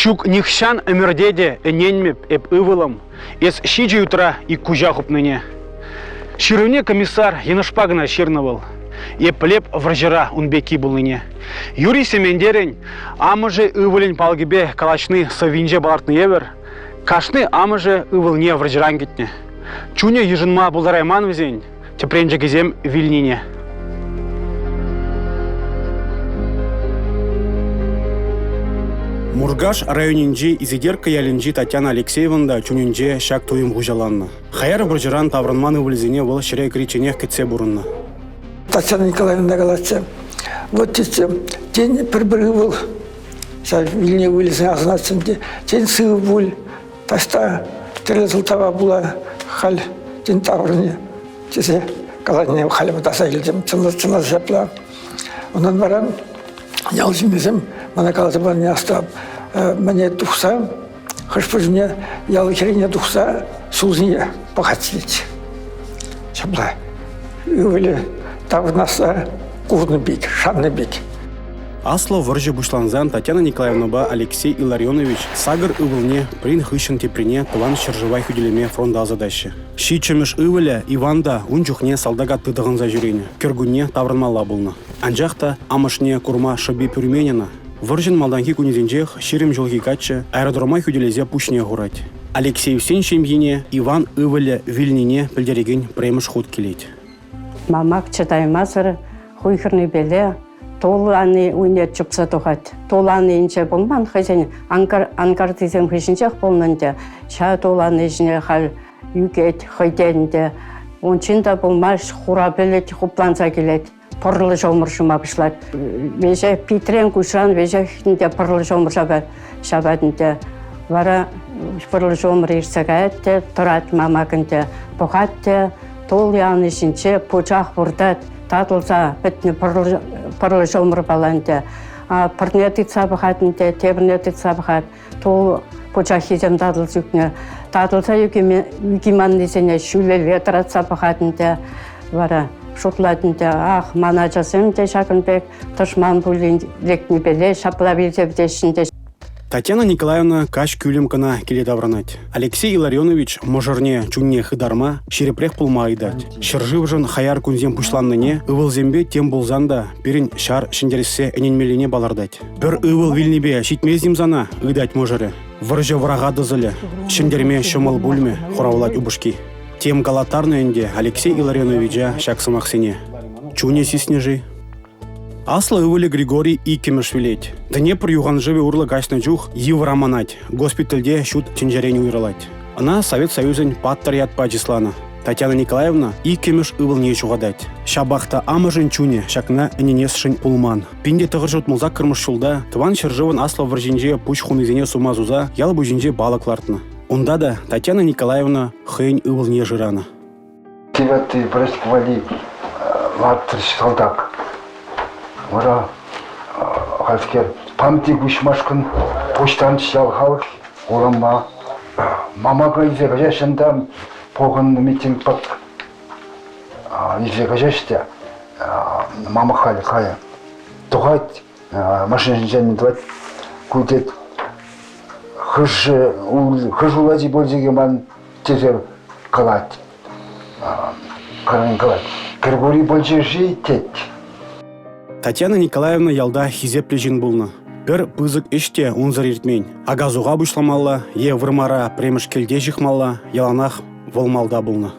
Чук нихшан эмердеде эненмеп эп ывылым, эс щиджи утра и кужахуп ныне. Ширыне комиссар енышпагына ширнывыл, еп леп вражера унбеки был ныне. Юрий Семендерень, амыжы ывылень палгибе калачны савинже балартны евер, кашны амыжы ывылне вражеран кетне. Чуне ежынма булдарайман візень, тепренже кезем вильнине. Мургаш районинже изидерка ялинжи Татьяна Алексеевна чунинже шак туим гужаланна. Хаяр вражеран тавранманы вылезине выл шире криченех кетсе бурынна. Татьяна Николаевна говорится, вот эти день прибыл, сейчас Вильне вылезен, значит, день сыл буль, таста результата была халь день таврне, теперь каланне халь мы тасайлим, цена жепла, он баран, я уже мизем, мана калата был не остав, мне духса, хашпуж мне я лихрине духса, сузне похотеть, шабла, увели. Тавнаса курны бик, шанны бик. Асло варжы бушланзан Татьяна Николаевна Алексей Илларионович сагыр ывылне прин хыщын теприне план шыржывай хүделеме фронда задачи. Шичемеш ывыля Иванда унчухне салдагат тыдығын за жүрене, кергунне таврынмала булны. Анжақта амышне курма шыби пюрменена. Варжын малданки кунезенжех ширим жылги катчы аэродромай хүделезе пушне гурать. Алексей всен шемьине Иван ывыля вильнине пілдереген премыш худ келейді. Мамак чытаймасыр, хуйхырны беле, толаны уйнет чупса тухат. Толаны инче болман хазен, ангар тизем хышынчах болнанде, ша толаны жіне хал югет хайденде, ончинда болмаш хура белет хупланса келет, пырлы жомыршыма бышлат. Веже питрен кушран, веже хинде пырлы жомырша шабадынде. Вара пырлы жомыр ирсагатте, турат мамакынде, бұғатте, тол яны ішінше почақ бұрдат, татылса бітні пырлы жомыр баланды. Пырнеті сабықатынды, тебірнеті сабықат, тол почақ хезем татыл зүкні. Татылса югиман несене шүлі ветрат сабықатынды, вара шутладынды. Ах, мана жасымды шакынбек, тұшман бұлін лекні беле, шапла білдебдешінде. Татьяна Николаевна каш күлім кына келе давранать. Алексей Илларионович можырне чунне хыдарма шерепрех пулма айдать. Шыржывжын хаяр кунзем пушланныне ывылзембе тем болзанда перін шар шындересе эненмеліне балардать. Бір ывыл вильнебе шитмездим зана ыдать можыры. Выржы врага дызылы, шындерме шымыл бульме хуравлать убышки. Тем галатарныйынде Алексей Илларионовича шаксымақ сене. Чуне сиснежи. Асло ывылі Григорий Икемешвилеть. Днепр юғанжыве урлы гашны жух евраманать, госпитальде шут тенжерень уйрылать. Она Совет Союзен паттарят Паджислана. Татьяна Николаевна Икемеш ывыл не чугадать. Шабахта амажын чуне, шакна эненесшин пулман. Пинде тығыржут мылзак кырмыш шулда, тыван шыржывын асло варжинже пуч хунызене сумазуза, ял бужинже балаклартны. Онда да Татьяна Николаевна хэнь ывыл не жирана. Тебя ты бросковали лаптыр шалдак. Вара хаскер памти гушмашкын почтан шалхал урамма мамага изе гажашында погон митинг пак изе гажашта мама хали хая тухать машинжен двать кутет хыжулади болзеге ман тезер калат каран калат Григорий болжежи тет. Татьяна Николаевна ялда хизепле жин булны. Бір пызык іште унзыр ертмень. Агазуға бұшламалла, е вырмара премыш келде жықмалла, яланақ волмалда булны.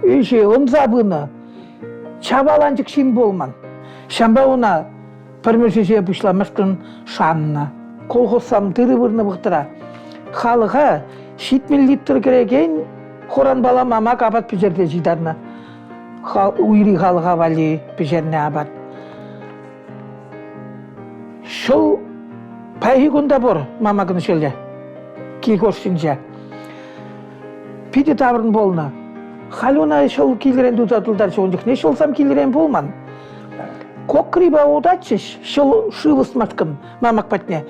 Үйше унза бұны, чабаланчық шин болман. Шамба уна пірмішіше бұшламышқын шанына. Колғысам тыры бұрны бұқтыра. Халыға шитмел литтір кереген, хоран бала мамак абат пүжерде жидарына. Уйри халыға вали пүжерне абат. Шыл пайгунда бор мамагын шелде. Килгошсинже. Пиде табырын болна. Халуна шыл килерен дутатылдар шондық. Не шылсам килерен болман. Кокриба удачыш шыл шывыс маткын мамак патне.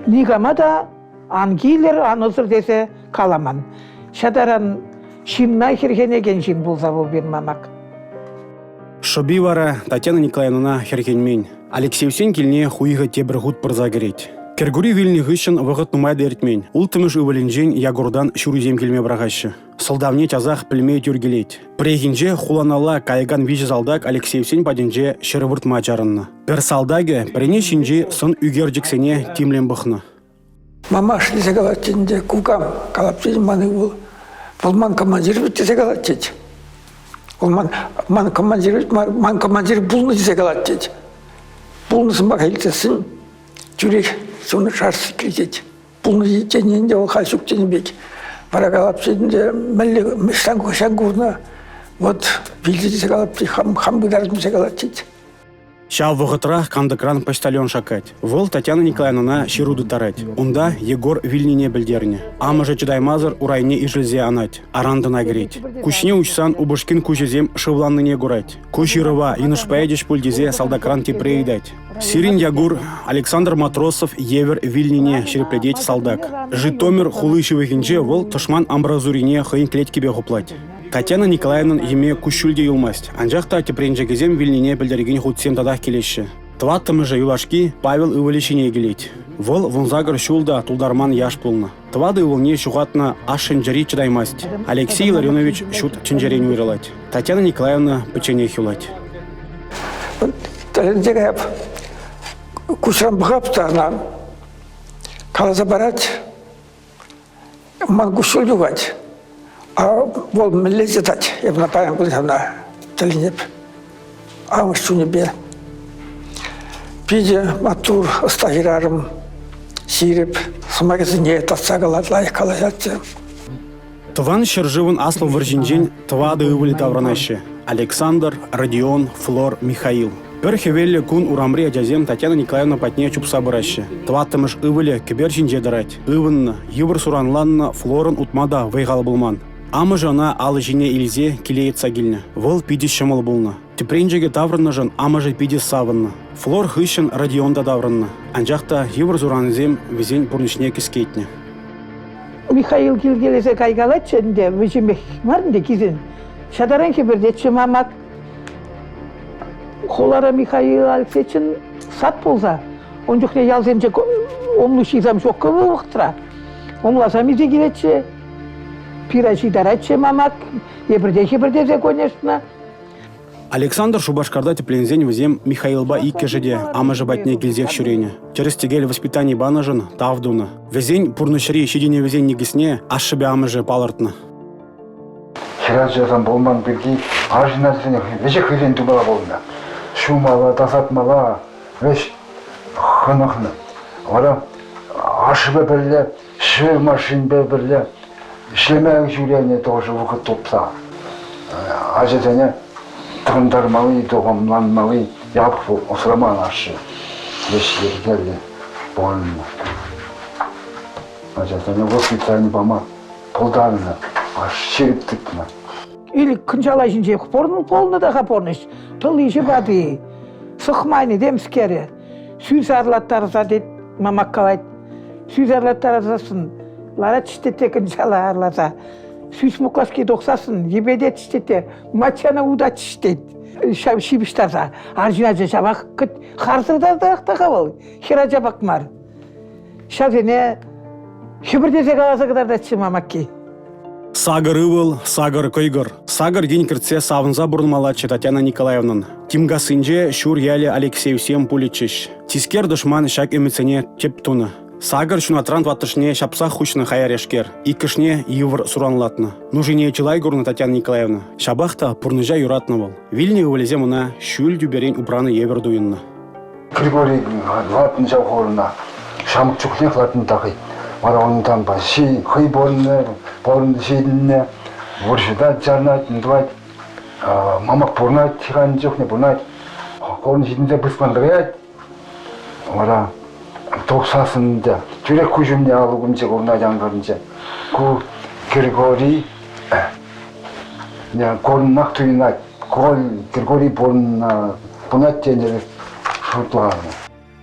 Нигамада ангилер анозыр десе каламан. Шадаран шиннай хергенеген жин болса бол бен мамак. Шоби вара Татьяна Николаевна херкенмень. Алексей Усен келіне хуйға тебір ғуд пырза керет. Кергури вилни гыщен вғыт нумайды эртмен. Ултымыш ываленжен ягурдан шурузем келме брағашы. Солдавне чазах пілмей тюргелет. Прегинже хуланала кайган вижі залдаг Алексеевсен паденже шырывырт мачарынны. Пір салдаге прене шинже сын үгерджіксене тимлен бұхны. Мама шлизе галатченде кукам калапчен маны был. Бұл ман командир бітте галатчет. Ман командир бұлны десе галатчет. Бұлны сымбақ елтесін жүрек соны шарсы келетет. Бұлны етенінде ол қайсық тенебек. Бара галапченде мәлі шангурна вот билді десе галатчет, хам гыдарыз десе галатчет. Шау вғытра кандыкран почтальон шакать. Вол Татьяна Николаевна шируды тарать. Унда Егор вильнине білдеріне. Амыжы чыдаймазыр урайне ижілзе анать. Арандына кереть. Кучне учсан убышкин кучезем шывланныне гурать. Кучирыва инышпаядеш пульдезе салдакран тепреидать. Сирин Ягур Александр Матросов евер вильнине шерепледеть салдак. Житомир хулышевыхинче вол тышман амбразурине хыйн клеткебе хуплать. Татьяна Николаевна еме кущульде юлмасть. Анжақта тепренжегезем вильнине білдерген хутсем тадах келеші. Тваттымы же юлашки Павел ывалешіне келет. Вол вунзагыр шулда тулдарман яш пулны. Твады ывылне шуғатна ашын жari чыдаймасть. Алексей Ларионович шут чынжарен уйрылать. Татьяна Николаевна пычене хюлать. Тәліндегі кушран бұғаптарынан қалаза барать, ман кушул югать. А бол милlet тать, я бы напаям был на тәлінеп. А мы что не бе. Пиде матур остагирарым сиреп, самагазине татсагалат лайық қалаятся. Тван шерживын аслы варжинжен твады ывыли тавранаще. Александр, Родион, Флор, Михаил. Пер хевелле кун урамри адязем Татьяна Николаевна патне чупса быраще. Тваттымыш ывыле кебер жинже дырать. Ывынны, йывыр суранланны Флорын утмада вайгал булман. Амы жана алы жине илзе келеет сагилне. Вол пиди шымыл булны. Тепренжеге таврынны жын амы же пиди савынны. Флор хыщын Родионда даврынны. Анжақта йывыр суранзем везен пурнышне кискетне. Михаил келгелесе кайгалатченде вижимек марынде кизин. Шадаран кебердетші мамак. Холара Михаил Алексеевичin сат болса, он жүхне ялзенче омлы шизам шоққы вақтыра. Омласам изе келетші, пирачи даратші мамак, ебірде, конечно. Александр Шубашкарда теплензен візем Михаилба икке жеде, амыжы батне келзек шүрене. Через тегел воспитание банажын тавдуны. Везен пурнышыри шидене везен негісне ашшыбе амыжы палыртны. Шираз жазан болман бірге аржинатыны веше хызен тубала болна. Шумала, тасатмала, веш хынықны. Ора ашыбе бірлі, шыр машинбе бірлі, шлемәк жүрене тоже вұқыт топса. Ажетене тығындармалы, тоғымланмалы, япық осыраман ашы. Веш ергелі болны. Ажетене воспитание бама полдарына, аш шеріптікні. Или күнжалайшын жеп полны да қапорныш. Тылышы бады, сұқмайны демскері. Сүйз арлаттары задет, мамак қалайды. Сүйз арлаттары засын, лара тіштетте күнжала арласа. Сүйз мұқлашке доқсасын, ебеде тіштетте, матчана уда тіштет. Шибіштарса, аржина же шабақ күт, қарсырдарды ақтаға бол. Хера жабақ мар. Шазене, шүбірдесе қаласа қыдарда тіші мамакки. Сагыр ывыл, сагыр көйгір. Сагыр ген кіртсе савынза бұрылмалатшы Татьяна Николаевнан. Тимгасынже шур ялі Алексеевсем пуличиш. Тискер дышман шак эмецене теп туны. Сагыр шунатран ватышне шапса хучны хаярешкер. Икішне йывыр суранлатны. Нужине чылай гурны Татьяна Николаевна. Шабахта пурныжа юратны бол. Вильне ывылезе мына шүл дүберен упраны евер дуйынны. Григорий латын жауғырына шамық чухлех латын тақи. Мара оның танба ши хый болны шейдінне вұршыда жарнайтын дуайт. Мамақ бұрнайт, тиған жоқне бұрнайт. Қолын шейдінде бұспандырайт. Мара тоқсасында жүрек күжімне алуғымче қолына жаңғырынче. Ку Григорий қолынақ түйінайт. Қол Григорий бұнайт тенері шұртлағаны.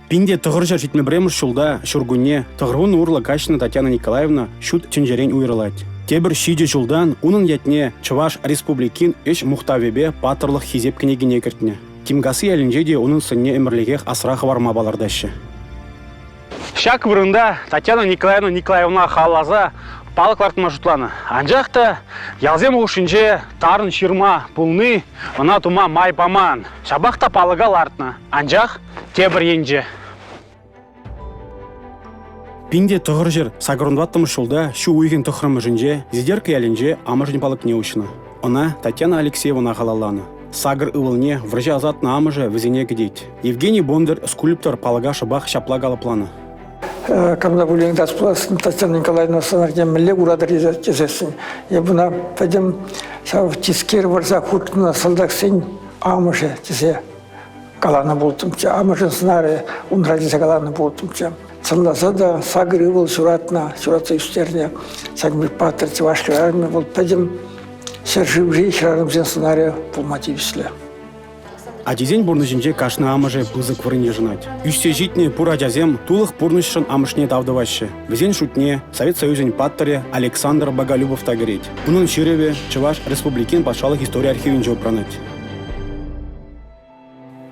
Пинде тығыржа житме бремыш шулда шургуне тығырғын урла качны Татьяна Николаевна шут чынжерен уйрылать. Тебір шиде жулдан унын ятне Чуваш республикин еш мұқтавебе патырлық хизеп кенегіне кіртіне. Тимгасы әлінже де унын сынне әмірлігех асрағы варма балардашы. Шак вырында Татьяна Николаевна халаза палыклартын маршрутланы. Анжақта ялзем ушинже тарын ширма пулны, она тума май паман. Шабақта палыга лартна. Анжақ тебір енже. Пинде тұғыр жер сагырындваттым шулда шу уйген тұқырымы жінже, зидерка ялінже амыжын палық не ушына. Она Татьяна Алексеевна халаланы. Сагыр ывылне врыжа азатна амыжы візіне кедейт. Евгений Бондар скульптор палыга шабақ шаплагалы планы. Когда были распластаны, Татьяна Николаевна санарген милле урадыр езесін. Ебуна пәдем тискер варза хутына салдақсен амыжы тесе каланы болтымча. Амыжын сынары унрадиса каланы болтымча. Сандаса да сагыр ывыл суратна, суратса үстерне, сагмир патыр цевашкы армия бол пәдем сержив жейшарым зен сценария пулмативисле. А дизень бурнышинче кашны амыжы пызык вырыне жынать. Үсте житне пура жазем тулых пурнышшын амышне давдываще. Везен шутне Совет Союзень паттаре Александр Боголюбов тагреть. Унын ширеве Чуваш Республикин пашалых история архивинче упранать.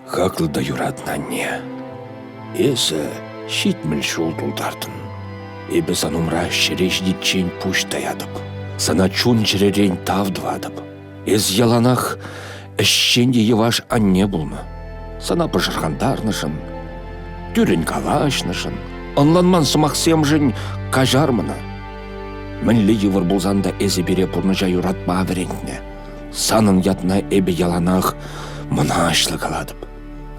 Хаклы да юратна не. Эсі шитміл шул тулдартын. Эбі санумра шереш дитчен пуш таядып. Сана чун жиререн тавдвадып. Эз яланах әшшенде еваш анне булма. Сана пышырхандарнышын, түрін калашнышын, онланман сымақсем жын кажармына. Мінлі евір бұлзанда әзі бере бұрныжа юратма аверентне. Санын ятна әбі яланах мұна ашлы каладып.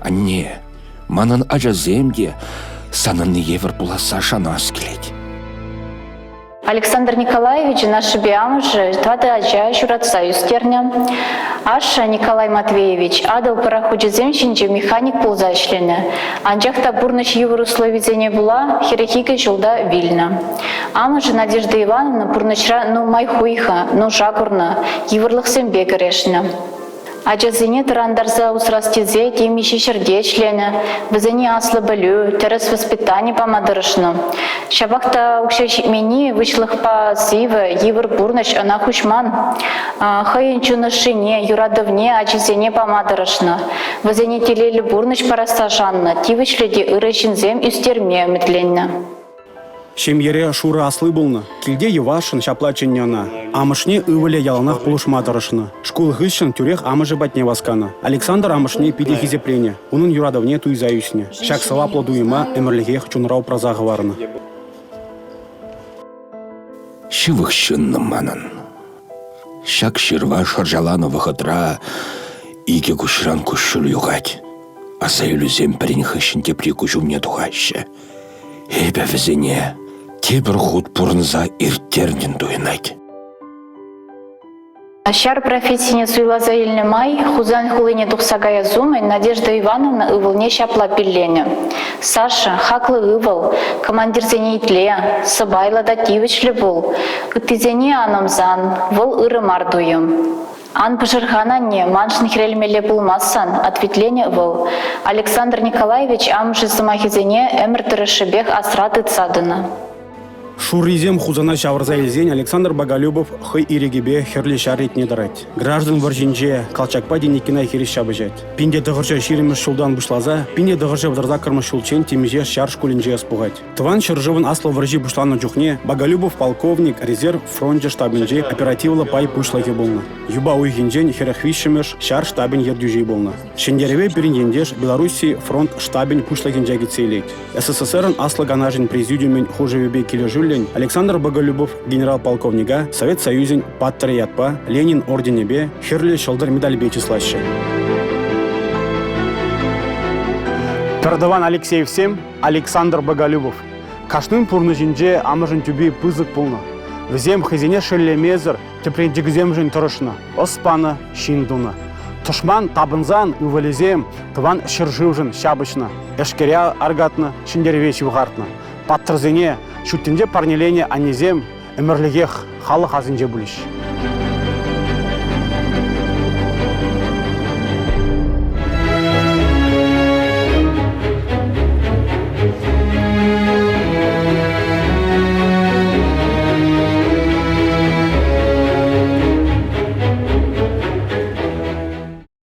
Анне, манын ажаземде санын евір бұласа шанас келет. Александр Николаевич наш биамыжы твады ажа журатса юстерня. Аша Николай Матвеевич адыл параходжезем шинче механик пулза ишлені. Анжақта бурныш евір условизене була херехиге жылда Вильна. Амыжы Надежда Ивановна бурнышра ну майхуиха, ну жагурна, евірлықсен бекірешні. Ажазыне тарандарза усрастезе темиші сердечлені, бізіне аслы білу, терес воспитание помадырышны. Шабақта укшешмені вышлых па зивы, евір бурныш ана хушман. Хайын чунышыне, юрадовне ажазыне помадырышны. Бізіне телелі бурныш парастажанны, тивычледе ырышынзем үстерме үмітленні. Шемьере шура аслы болны. Килде евашын шаплачынняна. Амышне ывыле яланах пулышмадырышны. Шкул гыщын тюрех амыжы батне васкана. Александр амышне пиде хизеплене. Унын юрадовне туйзаюсне. Шак сала плодуема эмірлігех чунрау празағы варны. Шывых шынны манын. Шак шырва шаржаланы вғытра иге күшран күшшіл юғать. Аса үлізем пірінхышын тепри күжумне туғашы. Эбі візіне тебір худ бұрынза ирттернен дуйнать. Ашар профессияне суйлаза еліне май, хузан хулыне тухсагая зумай Надежда Ивановна ывылне шапла пиллене. Саша, хаклы ывыл, командирзене итле, сыбайла да тивичлі бұл. Үттізене анымзан, выл ырымар дуйым. Ан пышырхананне маншын хрелмеле булмасан, ответлене выл. Александр Николаевич амжы сымахизене әмір тұрышыбех асраты цадына. Шуризем хузана шаврза елзень Александр Боголюбов хый ирегебе херле шарит не дарать. Граждан варжинже калчакпа денекина хереш шабыжать. Пинде дығыржа ширеміш шулдан бушлаза, пинде дығыржа вдарда кырмыш шулчен темеже шар шкулинже аспугать. Тван шыржывын асло варжи бушлана джухне, Боголюбов полковник, резерв фронте штабинже оперативла пай пушлаге болна. Юба уйгенжен херахвишемеш шар штабин ердюжей болна. Шендереве периндендеш Белоруссии фронт штабин пушлагенже гицейлейт. СССР асло ганажин президиумен хужевебе кележуль Александр Боголюбов, генерал-полковника, Совет Союзень, паттариятпа, Ленин орденебе, херле шалдар медальбе числаще. Пердаван Алексей всем, Александр Боголюбов. Кашнын пурныжинже амыжын тюби пызык пулна. Візем хызене шелле мезір, тепрендігізем жын тұрышына, оспаны шиндуна. Тушман табынзан увалезем, тван шыржывжын шабычна, эшкеря аргатна, шиндервечи вғартна. Паттырзене, шуттінде парнелене анезем, өмірлігех халық азынже бұлыш.